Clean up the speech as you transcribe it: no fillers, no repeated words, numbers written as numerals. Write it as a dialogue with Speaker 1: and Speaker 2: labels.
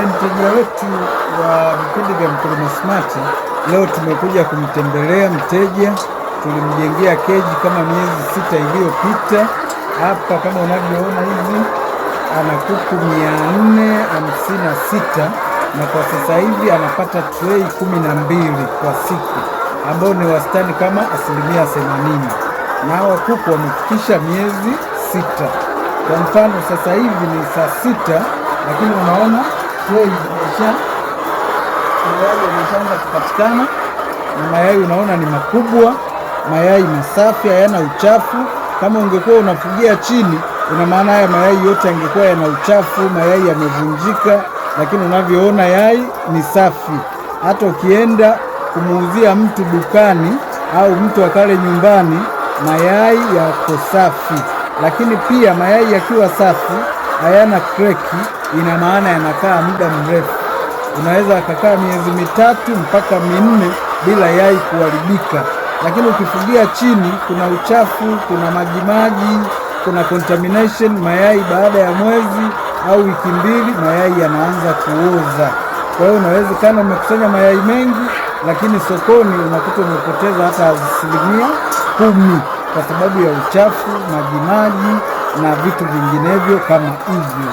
Speaker 1: Mteja wetu wa vipindi vya Mkulima Smart, leo tumekuja kumtembelea mteja. Tulimjengea keji kama miezi 6 iliyopita. Hapa kama unavyoona hivi ana kuku 456 na kwa sasa hivi anapata trei 12 kwa siku, ambao ni wastani kama 80%. Na hawa kuku wamefikisha miezi 6. Kwa mfano sasa hivi ni saa 6, lakini unaona mayai yameshaanza kupatikana, na mayai unaona ni makubwa, mayai masafi, hayana uchafu. Kama ungekuwa unafugia chini, ina maana haya mayai yote yangekuwa yana uchafu, mayai yamevunjika, lakini unavyoona yai ni safi. Hata ukienda kumuuzia mtu dukani au mtu akale nyumbani, mayai yako safi. Lakini pia mayai yakiwa safi, hayana kreki, ina maana yanakaa muda mrefu. Unaweza akakaa miezi 3 mpaka 4 bila yai kuharibika. Lakini ukifugia chini, kuna uchafu, kuna majimaji, kuna contamination, mayai baada ya mwezi au wiki 2 mayai yanaanza kuoza. Kwa hiyo unawezekana umekusanya mayai mengi, lakini sokoni unakuta umepoteza hata 10% kwa sababu ya uchafu, majimaji na vitu vinginevyo kama hivyo.